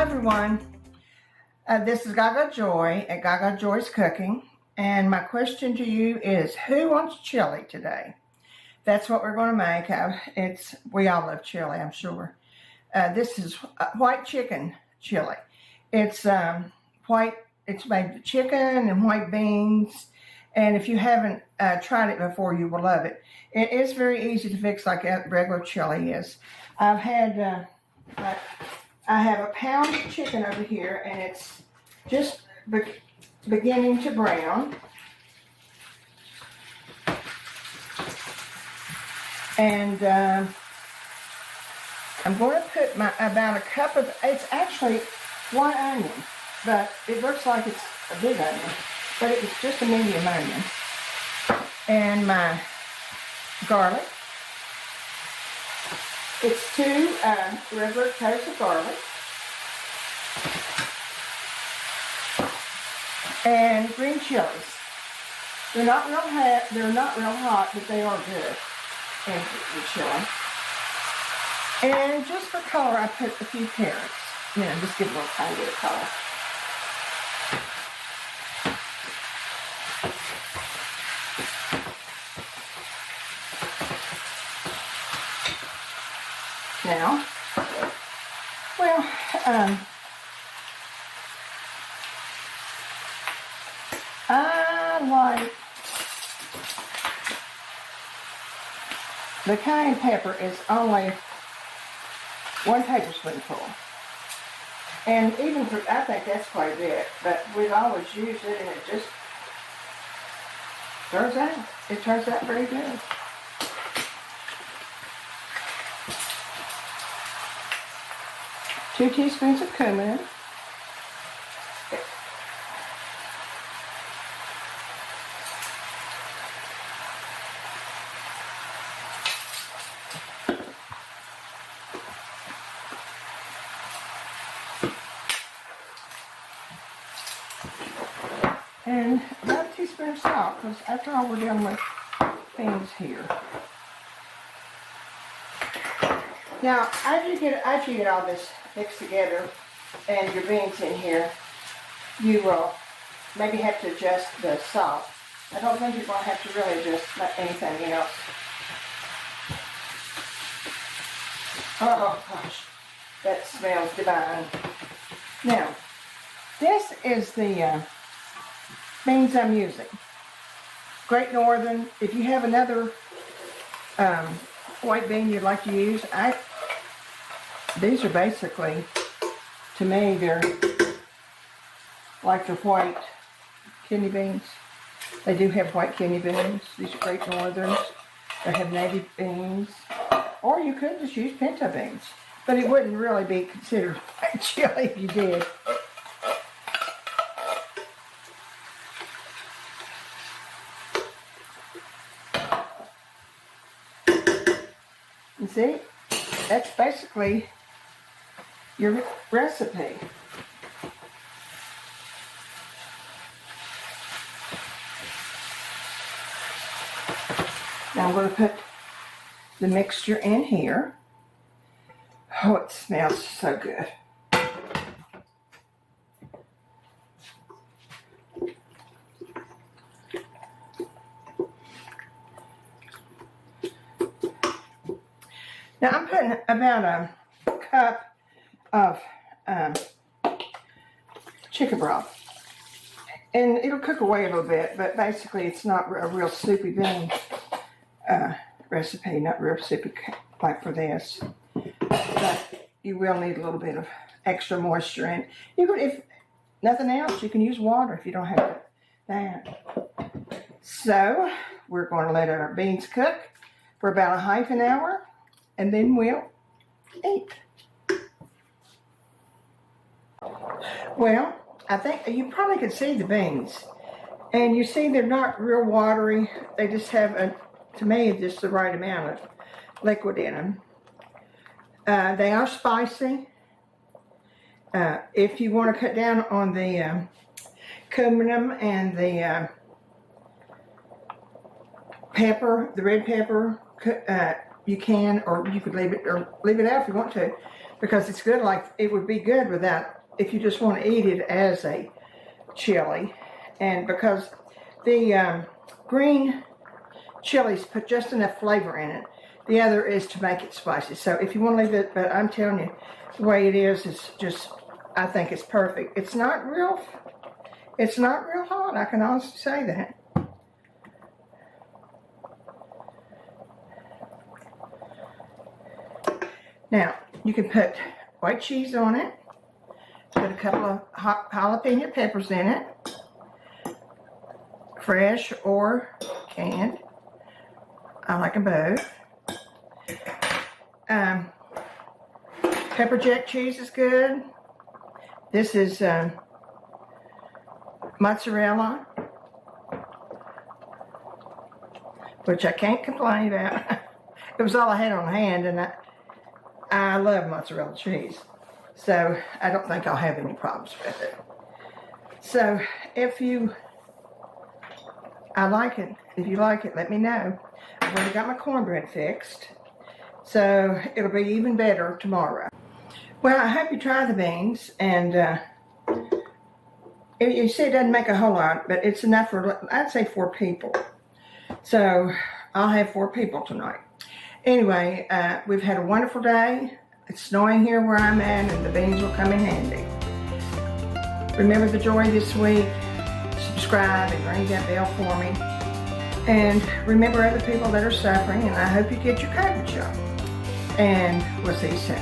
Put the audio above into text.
Hi everyone, this is Gagajoy at Gagajoy's Cooking, and my question to you is, who wants chili today? That's what we're going to make. We all love chili, I'm sure. This is white chicken chili. It's white. It's made with chicken and white beans, and if you haven't tried it before, you will love it. It is very easy to fix like a regular chili is. I have a pound of chicken over here, and it's just beginning to brown. And I'm going to put about a cup of, it's actually one onion, but it looks like it's a big onion, but it's just a medium onion. And my garlic. It's 2 regular cloves of garlic. And green chilies. They're not real hot, but they are good. And the chili. And just for color, I put a few carrots. Just give a little tiny bit of color. Now, well, I like the cayenne pepper is only 1 tablespoonful. And even for, I think that's quite a bit, but we've always used it and it just turns out very good. Two teaspoons of cumin. And about a teaspoon of salt, because after all, we're dealing with beans here. Now, after you get all this mixed together and your beans in here, you will maybe have to adjust the salt. I don't think you're going to have to really adjust anything else. Oh gosh, that smells divine. Now, this is the beans I'm using. Great Northern. If you have another white bean you'd like to use, these are basically, to me, they're like the white kidney beans. They do have white kidney beans. These are Great Northerns. They have navy beans. Or you could just use pinto beans. But it wouldn't really be considered white chili if you did. You see, that's basically your recipe. Now I'm going to put the mixture in here. Oh, it smells so good. Now I'm putting about a cup of chicken broth. And it'll cook away a little bit, but basically it's not a real soupy bean recipe, not real soupy like for this. But you will need a little bit of extra moisture in. You could, if nothing else, you can use water if you don't have that. So we're going to let our beans cook for about a half an hour, and then we'll eat. Well, I think you probably could see the beans. And you see they're not real watery. They just have, to me, just the right amount of liquid in them. They are spicy. If you want to cut down on the cumin and the pepper, the red pepper, you can, or you could leave it out if you want to. because it's good. Like it would be good without, if you just want to eat it as a chili, and because the green chilies put just enough flavor in it. The other is to make it spicy. So if you want to leave it, but I'm telling you, the way it is just, I think it's perfect. It's not real hot. I can honestly say that. Now, you can put white cheese on it, put a couple of hot jalapeno peppers in it, fresh or canned. I like them both. Pepper jack cheese is good. This is mozzarella, which I can't complain about. It was all I had on hand, and I love mozzarella cheese, so I don't think I'll have any problems with it. So if you like it, let me know. I've already got my cornbread fixed, so it'll be even better tomorrow. Well, I hope you try the beans, and you see it doesn't make a whole lot, but it's enough for, I'd say, 4 people. So I'll have 4 people tonight. Anyway, we've had a wonderful day. It's snowing here where I'm at, and the beans will come in handy. Remember the joy this week. Subscribe and ring that bell for me. And remember other people that are suffering, and I hope you get your COVID shot. And we'll see you soon.